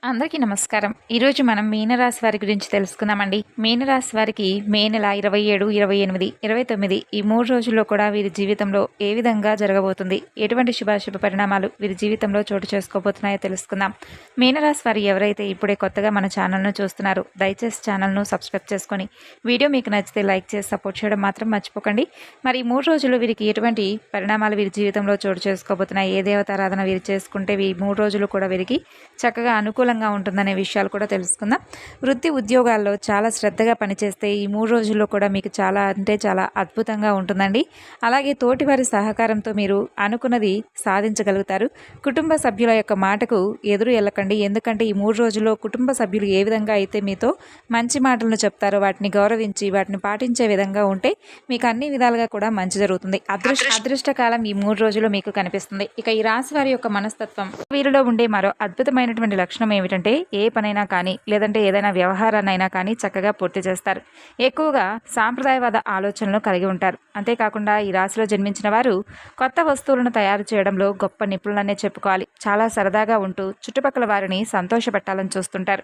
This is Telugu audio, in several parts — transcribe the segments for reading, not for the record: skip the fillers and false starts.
అందరికీ నమస్కారం. ఈరోజు మనం మీనరాశి వారి గురించి తెలుసుకుందామండి. మీనరాశి వారికి మే నెల 27, 28, 29 ఈ 3 రోజుల్లో కూడా వీరి జీవితంలో ఏ విధంగా జరగబోతుంది, ఎటువంటి శుభాశుభ పరిణామాలు వీరి జీవితంలో చోటు చేసుకోబోతున్నాయో తెలుసుకుందాం. మీనరాశి వారు ఎవరైతే ఇప్పుడే కొత్తగా మన ఛానల్ను చూస్తున్నారో దయచేసి ఛానల్ను సబ్స్క్రైబ్ చేసుకొని వీడియో మీకు నచ్చితే లైక్ చేసి సపోర్ట్ చేయడం మాత్రం మర్చిపోకండి. మరి ఈ 3 రోజుల్లో వీరికి ఎటువంటి పరిణామాలు వీరి జీవితంలో చోటు చేసుకోబోతున్నాయి, ఏ దేవతారాధన వీరు చేసుకుంటే ఈ 3 రోజులు కూడా వీరికి చక్కగా అనుకూలంగా ఉంటుందనే విషయాలు కూడా తెలుసుకుందాం. వృత్తి ఉద్యోగాల్లో చాలా శ్రద్ధగా పనిచేస్తే ఈ 3 రోజుల్లో కూడా మీకు చాలా చాలా అద్భుతంగా ఉంటుందండి. అలాగే తోటి వారి సహకారంతో మీరు అనుకున్నది సాధించగలుగుతారు. కుటుంబ సభ్యుల యొక్క మాటకు ఎదురు వెళ్ళకండి. ఎందుకంటే ఈ 3 రోజుల్లో కుటుంబ సభ్యులు ఏ విధంగా అయితే మీతో మంచి మాటలను చెప్తారో వాటిని గౌరవించి వాటిని పాటించే విధంగా ఉంటే మీకు అన్ని విధాలుగా కూడా మంచి జరుగుతుంది. అదృష్టకాలం ఈ 3 రోజుల్లో మీకు కనిపిస్తుంది. ఇక ఈ రాశి వారి యొక్క మనస్తత్వం, వీరిలో ఉండే మరో అద్భుతమైనటువంటి లక్షణం ఏమిటంటే ఏ పనైనా కానీ లేదంటే ఏదైనా వ్యవహారాన్నైనా కానీ చక్కగా పూర్తి చేస్తారు. ఎక్కువగా సాంప్రదాయవాద ఆలోచనలు కలిగి ఉంటారు. అంతేకాకుండా ఈ రాశిలో జన్మించిన వారు కొత్త వస్తువులను తయారు చేయడంలో గొప్ప నిపుణులనే చెప్పుకోవాలి. చాలా సరదాగా ఉంటూ చుట్టుపక్కల వారిని సంతోషపెట్టాలని చూస్తుంటారు.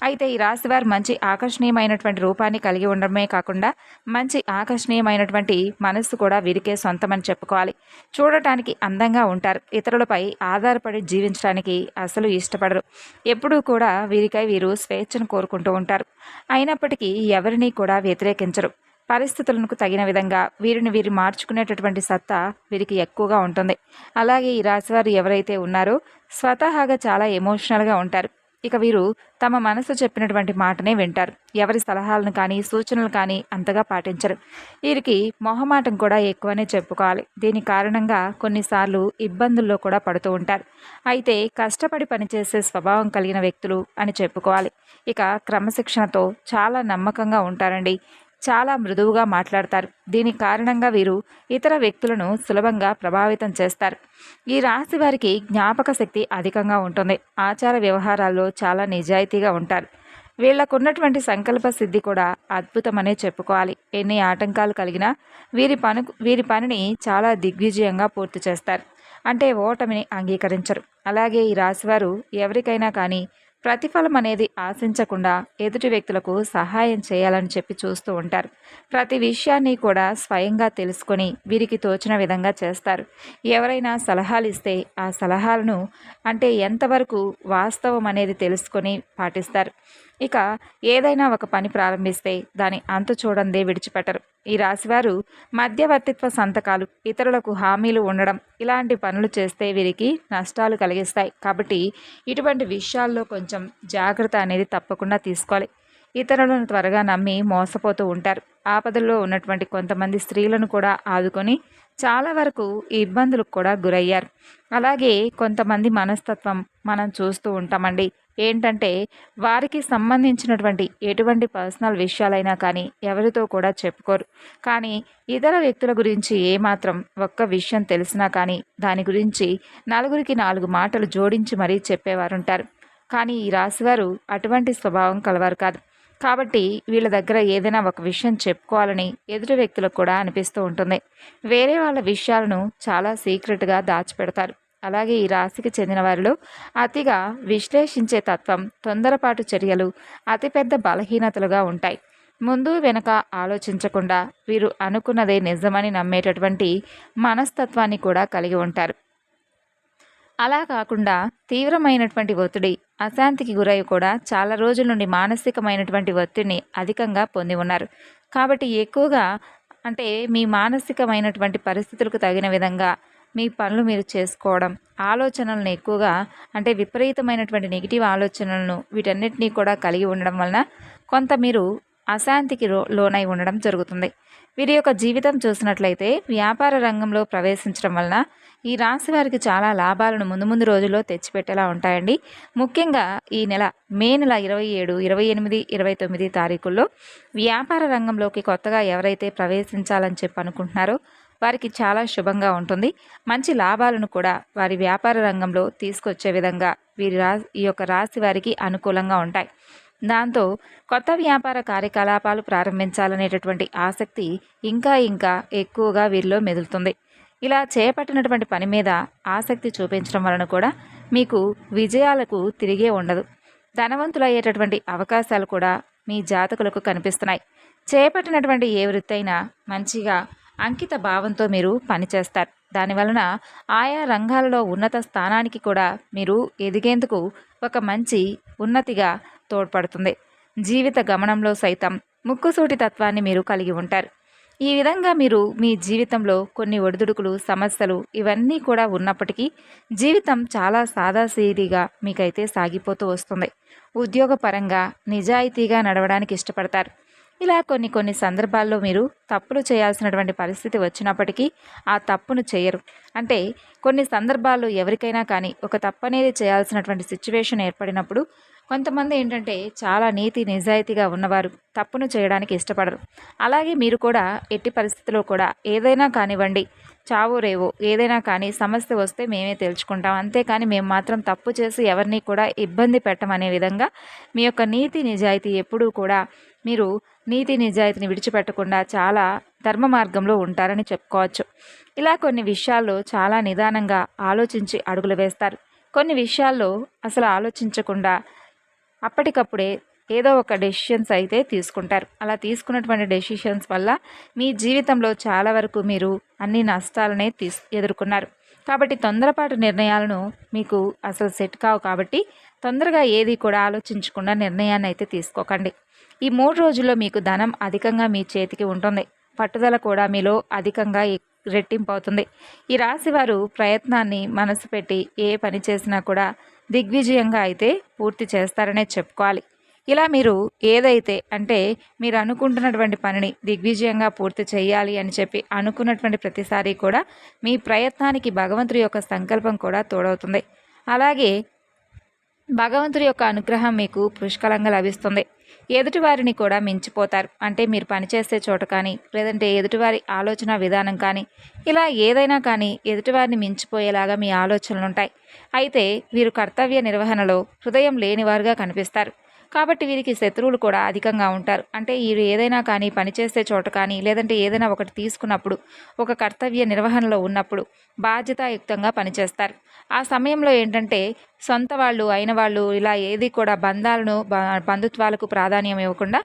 అయితే ఈ రాశి వారు మంచి ఆకర్షణీయమైనటువంటి రూపాన్ని కలిగి ఉండడమే కాకుండా మంచి ఆకర్షణీయమైనటువంటి మనస్సు కూడా వీరికే సొంతమని చెప్పుకోవాలి. చూడటానికి అందంగా ఉంటారు. ఇతరులపై ఆధారపడి జీవించడానికి అసలు ఇష్టపడరు. ఎప్పుడూ కూడా వీరు స్వేచ్ఛను కోరుకుంటూ ఉంటారు. అయినప్పటికీ ఎవరిని కూడా వ్యతిరేకించరు. పరిస్థితులకు తగిన విధంగా వీరు మార్చుకునేటటువంటి సత్తా వీరికి ఎక్కువగా ఉంటుంది. అలాగే ఈ రాశివారు ఎవరైతే ఉన్నారో స్వతహాగా చాలా ఎమోషనల్గా ఉంటారు. ఇక వీరు తమ మనసు చెప్పినటువంటి మాటనే వింటారు. ఎవరి సలహాలను కానీ సూచనలు కానీ అంతగా పాటించరు. వీరికి మొహమాటం కూడా ఎక్కువనే చెప్పుకోవాలి. దీని కారణంగా కొన్నిసార్లు ఇబ్బందుల్లో కూడా పడుతూ ఉంటారు. అయితే కష్టపడి పనిచేసే స్వభావం కలిగిన వ్యక్తులు అని చెప్పుకోవాలి. ఇక క్రమశిక్షణతో చాలా నమ్మకంగా ఉంటారండి. చాలా మృదువుగా మాట్లాడతారు. దీని కారణంగా వీరు ఇతర వ్యక్తులను సులభంగా ప్రభావితం చేస్తారు. ఈ రాశి వారికి జ్ఞాపక శక్తి అధికంగా ఉంటుంది. ఆచార వ్యవహారాల్లో చాలా నిజాయితీగా ఉంటారు. వీళ్లకున్నటువంటి సంకల్ప సిద్ధి కూడా అద్భుతమనే చెప్పుకోవాలి. ఎన్ని ఆటంకాలు కలిగినా వీరి పనిని చాలా దిగ్విజయంగా పూర్తి చేస్తారు. అంటే ఓటమిని అంగీకరించరు. అలాగే ఈ రాశివారు ఎవరికైనా కానీ ప్రతిఫలం అనేది ఆశించకుండా ఎదుటి వ్యక్తులకు సహాయం చేయాలని చెప్పి చూస్తూ ఉంటారు. ప్రతి విషయాన్ని కూడా స్వయంగా తెలుసుకొని వీరికి తోచిన విధంగా చేస్తారు. ఎవరైనా సలహాలు ఇస్తే ఆ సలహాలను ఎంతవరకు వాస్తవం అనేది తెలుసుకొని పాటిస్తారు. ఇక ఏదైనా ఒక పని ప్రారంభిస్తే దాని అంతు చూడందే విడిచిపెట్టరు. ఈ రాశివారు మధ్యవర్తిత్వ సంతకాలు, ఇతరులకు హామీలు ఉండడం ఇలాంటి పనులు చేస్తే వీరికి నష్టాలు కలిగిస్తాయి. కాబట్టి ఇటువంటి విషయాల్లో కొంచెం జాగ్రత్త అనేది తప్పకుండా తీసుకోవాలి. ఇతరులను త్వరగా నమ్మి మోసపోతూ ఉంటారు. ఆపదల్లో ఉన్నటువంటి కొంతమంది స్త్రీలను కూడా ఆదుకొని చాలా వరకు ఈ ఇబ్బందులకు కూడా గురయ్యారు. అలాగే కొంతమంది మనస్తత్వం మనం చూస్తూ ఉంటామండి. ఏంటంటే వారికి సంబంధించినటువంటి ఎటువంటి పర్సనల్ విషయాలైనా కానీ ఎవరితో కూడా చెప్పుకోరు. కానీ ఇతర వ్యక్తుల గురించి ఏమాత్రం ఒక్క విషయం తెలిసినా కానీ దాని గురించి నలుగురికి 4 మాటలు జోడించి మరీ చెప్పేవారుంటారు. కానీ ఈ రాశివారు అటువంటి స్వభావం కలవారు కాదు. కాబట్టి వీళ్ళ దగ్గర ఏదైనా ఒక విషయం చెప్పుకోవాలని ఎదుటి వ్యక్తులకు కూడా అనిపిస్తూ ఉంటుంది. వేరే వాళ్ళ విషయాలను చాలా సీక్రెట్గా దాచిపెడతారు. అలాగే ఈ రాశికి చెందిన వారిలో అతిగా విశ్లేషించే తత్వం, తొందరపాటు చర్యలు అతిపెద్ద బలహీనతలుగా ఉంటాయి. ముందు వెనక ఆలోచించకుండా వీరు అనుకున్నదే నిజమని నమ్మేటటువంటి మనస్తత్వాన్ని కూడా కలిగి ఉంటారు. అలా కాకుండా తీవ్రమైనటువంటి ఒత్తిడి, అశాంతికి గురై కూడా చాలా రోజుల నుండి మానసికమైనటువంటి ఒత్తిడిని అధికంగా పొంది ఉన్నారు. కాబట్టి ఎక్కువగా మీ మానసికమైనటువంటి పరిస్థితులకు తగిన విధంగా మీ పనులు మీరు చేసుకోవడం, ఆలోచనలను ఎక్కువగా విపరీతమైనటువంటి నెగిటివ్ ఆలోచనలను వీటన్నిటినీ కూడా కలిగి ఉండడం వలన కొంత మీరు అశాంతికి లోనై ఉండడం జరుగుతుంది. వీరి యొక్క జీవితం చూసినట్లయితే వ్యాపార రంగంలో ప్రవేశించడం వలన ఈ రాశి వారికి చాలా లాభాలను ముందు రోజుల్లో తెచ్చిపెట్టేలా ఉంటాయండి. ముఖ్యంగా ఈ మే నెల 27, 28, 29 తారీఖుల్లో వ్యాపార రంగంలోకి కొత్తగా ఎవరైతే ప్రవేశించాలని చెప్పి అనుకుంటున్నారో వారికి చాలా శుభంగా ఉంటుంది. మంచి లాభాలను కూడా వారి వ్యాపార రంగంలో తీసుకొచ్చే విధంగా ఈ యొక్క రాశి వారికి అనుకూలంగా ఉంటాయి. దాంతో కొత్త వ్యాపార కార్యకలాపాలు ప్రారంభించాలనేటటువంటి ఆసక్తి ఇంకా ఎక్కువగా వీరిలో మెదులుతుంది. ఇలా చేపట్టినటువంటి పని మీద ఆసక్తి చూపించడం వలన కూడా మీకు విజయాలకు తిరిగే ఉండదు. ధనవంతులయ్యేటటువంటి అవకాశాలు కూడా మీ జాతకులకు కనిపిస్తున్నాయి. చేపట్టినటువంటి ఏ వృత్తి అయినా మంచిగా అంకిత భావంతో మీరు పనిచేస్తారు. దానివలన ఆయా రంగాలలో ఉన్నత స్థానానికి కూడా మీరు ఎదిగేందుకు ఒక మంచి ఉన్నతిగా తోడ్పడుతుంది. జీవిత గమనంలో సైతం ముక్కుసూటి తత్వాన్ని మీరు కలిగి ఉంటారు. ఈ విధంగా మీరు మీ జీవితంలో కొన్ని ఒడిదుడుకులు, సమస్యలు ఇవన్నీ కూడా ఉన్నప్పటికీ జీవితం చాలా సాదాసీదీగా మీకైతే సాగిపోతూ వస్తుంది. ఉద్యోగపరంగా నిజాయితీగా నడవడానికి ఇష్టపడతారు. ఇలా కొన్ని సందర్భాల్లో మీరు తప్పులు చేయాల్సినటువంటి పరిస్థితి వచ్చినప్పటికీ ఆ తప్పును చేయరు. అంటే కొన్ని సందర్భాల్లో ఎవరికైనా కానీ ఒక తప్పు అనేది చేయాల్సినటువంటి సిచ్యువేషన్ ఏర్పడినప్పుడు కొంతమంది ఏంటంటే చాలా నీతి నిజాయితీగా ఉన్నవారు తప్పును చేయడానికి ఇష్టపడరు. అలాగే మీరు కూడా ఎట్టి పరిస్థితిలో కూడా ఏదైనా కానివ్వండి, చావో రేవో ఏదైనా కానీ సమస్య వస్తే మేమే తేల్చుకుంటాం, అంతేకాని మేము మాత్రం తప్పు చేసి ఎవరిని కూడా ఇబ్బంది పెట్టమనే విధంగా మీ యొక్క నీతి నిజాయితీ ఎప్పుడూ కూడా మీరు నీతి నిజాయితీని విడిచిపెట్టకుండా చాలా ధర్మ మార్గంలో ఉంటారని చెప్పుకోవచ్చు. ఇలా కొన్ని విషయాల్లో చాలా నిదానంగా ఆలోచించి అడుగులు వేస్తారు. కొన్ని విషయాల్లో అసలు ఆలోచించకుండా అప్పటికప్పుడే ఏదో ఒక డెసిషన్స్ అయితే తీసుకుంటారు. అలా తీసుకున్నటువంటి డెసిషన్స్ వల్ల మీ జీవితంలో చాలా వరకు మీరు అన్ని నష్టాలనే ఎదుర్కొన్నారు. కాబట్టి తొందరపాటు నిర్ణయాలను మీకు అసలు సెట్ కావు. కాబట్టి తొందరగా ఏది కూడా ఆలోచించకుండా నిర్ణయాన్ని అయితే తీసుకోకండి. ఈ 3 రోజుల్లో మీకు ధనం అధికంగా మీ చేతికి ఉంటుంది. పట్టుదల కూడా మీలో అధికంగా రెట్టింపు అవుతుంది. ఈ రాశి వారు ప్రయత్నాన్ని మనసు పెట్టి ఏ పని చేసినా కూడా దిగ్విజయంగా అయితే పూర్తి చేస్తారనే చెప్పుకోవాలి. ఇలా మీరు ఏదైతే అంటే మీరు అనుకుంటున్నటువంటి పనిని దిగ్విజయంగా పూర్తి చేయాలి అని చెప్పి అనుకున్నటువంటి ప్రతిసారి కూడా మీ ప్రయత్నానికి భగవంతుడి యొక్క సంకల్పం కూడా తోడవుతుంది. అలాగే భగవంతుడి యొక్క అనుగ్రహం మీకు పుష్కలంగా లభిస్తుంది. ఎదుటివారిని కూడా మించిపోతారు. అంటే మీరు పనిచేసే చోట కానీ లేదంటే ఎదుటివారి ఆలోచన విధానం కానీ ఇలా ఏదైనా కానీ ఎదుటివారిని మించిపోయేలాగా మీ ఆలోచనలు ఉంటాయి. అయితే వీరు కర్తవ్య నిర్వహణలో హృదయం లేనివారుగా కనిపిస్తారు. కాబట్టి వీరికి శత్రువులు కూడా అధికంగా ఉంటారు. అంటే వీరు ఏదైనా కానీ పనిచేసే చోట కానీ లేదంటే ఏదైనా ఒకటి తీసుకున్నప్పుడు ఒక కర్తవ్య నిర్వహణలో ఉన్నప్పుడు బాధ్యతాయుక్తంగా పనిచేస్తారు. ఆ సమయంలో ఏంటంటే సొంత వాళ్ళు అయిన వాళ్ళు ఇలా ఏది కూడా బంధుత్వాలకు ప్రాధాన్యం ఇవ్వకుండా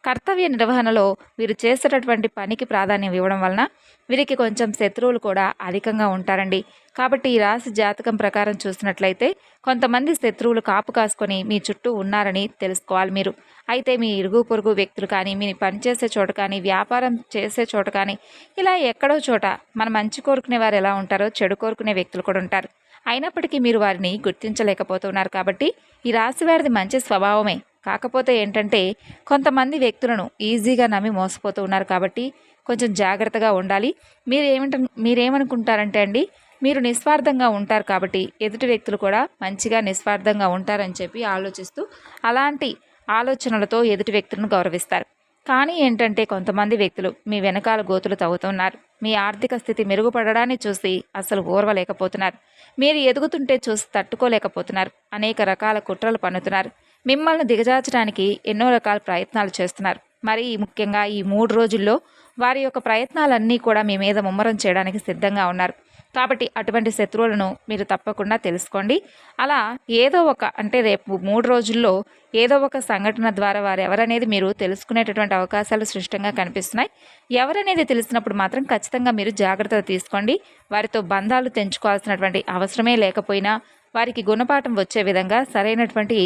కర్తవ్య నిర్వహణలో వీరు చేసేటటువంటి పనికి ప్రాధాన్యం ఇవ్వడం వలన వీరికి కొంచెం శత్రువులు కూడా అధికంగా ఉంటారండి. కాబట్టి ఈ రాశి జాతకం ప్రకారం చూసినట్లయితే కొంతమంది శత్రువులు కాపు కాసుకొని మీ చుట్టూ ఉన్నారని తెలుసుకోవాలి మీరు. అయితే మీ ఇరుగు పొరుగు వ్యక్తులు కానీ మీ పనిచేసే చోట కానీ వ్యాపారం చేసే చోట కానీ ఇలా ఎక్కడో చోట మన మంచి కోరుకునే వారు ఎలా ఉంటారో చెడు కోరుకునే వ్యక్తులు కూడా ఉంటారు. అయినప్పటికీ మీరు వారిని గుర్తించలేకపోతున్నారు. కాబట్టి ఈ రాశి వారిది మంచి స్వభావమే. కాకపోతే ఏంటంటే కొంతమంది వ్యక్తులను ఈజీగా నమ్మి మోసపోతూ ఉన్నారు. కాబట్టి కొంచెం జాగ్రత్తగా ఉండాలి. మీరేమనుకుంటారంటే అండి, మీరు నిస్వార్థంగా ఉంటారు కాబట్టి ఎదుటి వ్యక్తులు కూడా మంచిగా నిస్వార్థంగా ఉంటారని చెప్పి ఆలోచిస్తూ అలాంటి ఆలోచనలతో ఎదుటి వ్యక్తులను గౌరవిస్తారు. కానీ ఏంటంటే కొంతమంది వ్యక్తులు మీ వెనకాల గోతులు తవ్వుతున్నారు. మీ ఆర్థిక స్థితి మెరుగుపడడాన్ని చూసి అసలు ఓర్వలేకపోతున్నారు. మీరు ఎదుగుతుంటే చూసి తట్టుకోలేకపోతున్నారు. అనేక రకాల కుట్రలు పన్నుతున్నారు. మిమ్మల్ని దిగజార్చడానికి ఎన్నో రకాల ప్రయత్నాలు చేస్తున్నారు. మరి ముఖ్యంగా ఈ 3 రోజుల్లో వారి యొక్క ప్రయత్నాలన్నీ కూడా మీ మీద ముమ్మరం చేయడానికి సిద్ధంగా ఉన్నారు. కాబట్టి అటువంటి శత్రువులను మీరు తప్పకుండా తెలుసుకోండి. అలా ఏదో ఒక అంటే రేపు 3 రోజుల్లో ఏదో ఒక సంఘటన ద్వారా వారు ఎవరనేది మీరు తెలుసుకునేటటువంటి అవకాశాలు స్పష్టంగా కనిపిస్తున్నాయి. ఎవరనేది తెలిసినప్పుడు మాత్రం ఖచ్చితంగా మీరు జాగ్రత్తలు తీసుకోండి. వారితో బంధాలు తెంచుకోవాల్సినటువంటి అవసరమే లేకపోయినా వారికి గుణపాఠం వచ్చే విధంగా సరైనటువంటి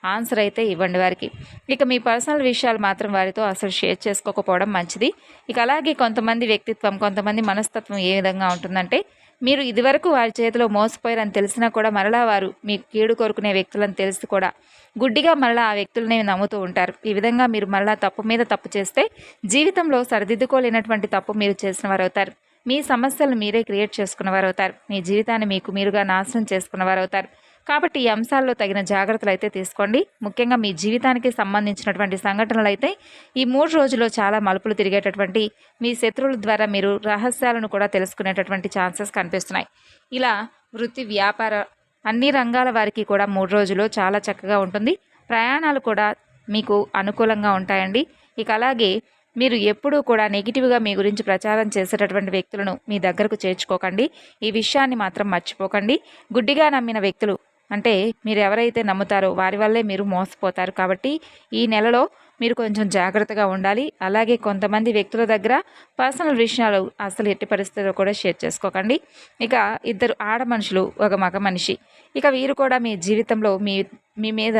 ఆన్సర్ అయితే ఇవ్వండి వారికి. ఇక మీ పర్సనల్ విషయాలు మాత్రం వారితో అసలు షేర్ చేసుకోకపోవడం మంచిది. ఇక అలాగే కొంతమంది వ్యక్తిత్వం, కొంతమంది మనస్తత్వం ఏ విధంగా ఉంటుందంటే మీరు ఇదివరకు వారి చేతిలో మోసపోయారని తెలిసినా కూడా మరలా వారు మీకు కీడు కోరుకునే వ్యక్తులని తెలిసి కూడా గుడ్డిగా మరలా ఆ వ్యక్తులనే నమ్ముతూ ఉంటారు. ఈ విధంగా మీరు మరలా తప్పు మీద తప్పు చేస్తే జీవితంలో సరిదిద్దుకోలేనటువంటి తప్పు మీరు చేసిన వారు అవుతారు. మీ సమస్యలను మీరే క్రియేట్ చేసుకున్న వారు అవుతారు. మీ జీవితాన్ని మీకు మీరుగా నాశనం చేసుకున్న వారు అవుతారు. కాబట్టి ఈ అంశాల్లో తగిన జాగ్రత్తలు అయితే తీసుకోండి. ముఖ్యంగా మీ జీవితానికి సంబంధించినటువంటి సంఘటనలు అయితే ఈ 3 రోజుల్లో చాలా మలుపులు తిరిగేటటువంటి మీ శత్రువుల ద్వారా మీరు రహస్యాలను కూడా తెలుసుకునేటటువంటి ఛాన్సెస్ కనిపిస్తున్నాయి. ఇలా వృత్తి, వ్యాపార అన్ని రంగాల వారికి కూడా 3 రోజుల్లో చాలా చక్కగా ఉంటుంది. ప్రయాణాలు కూడా మీకు అనుకూలంగా ఉంటాయండి. ఇక అలాగే మీరు ఎప్పుడూ కూడా నెగిటివ్గా మీ గురించి ప్రచారం చేసేటటువంటి వ్యక్తులను మీ దగ్గరకు చేర్చుకోకండి. ఈ విషయాన్ని మాత్రం మర్చిపోకండి. గుడ్డిగా నమ్మిన వ్యక్తులు అంటే మీరు ఎవరైతే నమ్ముతారో వారి వల్లే మీరు మోసపోతారు. కాబట్టి ఈ నెలలో మీరు కొంచెం జాగ్రత్తగా ఉండాలి. అలాగే కొంతమంది వ్యక్తుల దగ్గర పర్సనల్ విషయాలు అసలు ఎట్టి పరిస్థితుల్లో కూడా షేర్ చేసుకోకండి. ఇక ఇద్దరు ఆడ మనుషులు, ఒక మగ మనిషి, ఇక వీరు కూడా మీ జీవితంలో మీ మీద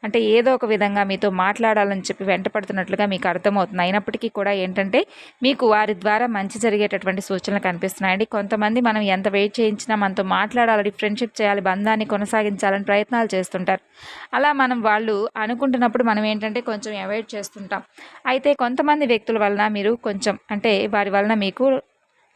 అంటే ఏదో ఒక విధంగా మీతో మాట్లాడాలని చెప్పి వెంటపడుతున్నట్లుగా మీకు అర్థమవుతుంది. అయినప్పటికీ కూడా ఏంటంటే మీకు వారి ద్వారా మంచి జరిగేటటువంటి సూచనలు కనిపిస్తున్నాయండి. కొంతమంది మనం ఎంత వెయిట్ చేయించినా మనతో మాట్లాడాలని, ఫ్రెండ్షిప్ చేయాలి, బంధాన్ని కొనసాగించాలని ప్రయత్నాలు చేస్తుంటారు. అలా వాళ్ళు అనుకుంటున్నప్పుడు మనం ఏంటంటే కొంచెం అవాయిడ్ చేస్తుంటాం. అయితే కొంతమంది వ్యక్తుల వలన మీరు కొంచెం అంటే వారి వలన మీకు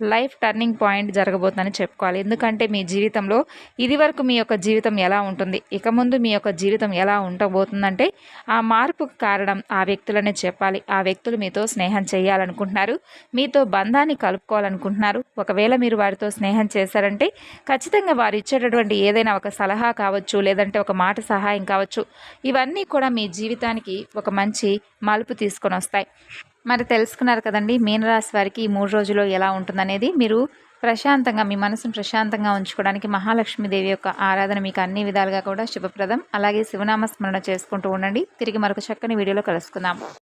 లైఫ్ టర్నింగ్ పాయింట్ జరగబోతుందని చెప్పుకోవాలి. ఎందుకంటే మీ జీవితంలో ఇదివరకు మీ యొక్క జీవితం ఎలా ఉంటుంది, ఇక ముందు మీ యొక్క జీవితం ఎలా ఉండబోతుందంటే ఆ మార్పుకు కారణం ఆ వ్యక్తులనే చెప్పాలి. ఆ వ్యక్తులు మీతో స్నేహం చేయాలనుకుంటున్నారు, మీతో బంధాన్ని కలుపుకోవాలనుకుంటున్నారు. ఒకవేళ మీరు వారితో స్నేహం చేశారంటే ఖచ్చితంగా వారు ఇచ్చేటటువంటి ఏదైనా ఒక సలహా కావచ్చు, లేదంటే ఒక మాట సహాయం కావచ్చు, ఇవన్నీ కూడా మీ జీవితానికి ఒక మంచి మలుపు తీసుకొని వస్తాయి. మరి తెలుసుకున్నారు కదండి మీనరాశి వారికి ఈ 3 రోజుల్లో ఎలా ఉంటుందనేది. మీరు ప్రశాంతంగా మీ మనసును ప్రశాంతంగా ఉంచుకోవడానికి మహాలక్ష్మీదేవి యొక్క ఆరాధన మీకు అన్ని విధాలుగా కూడా శుభప్రదం. అలాగే శివనామ స్మరణ చేసుకుంటూ ఉండండి. తిరిగి మరొక చక్కని వీడియోలో కలుసుకుందాం.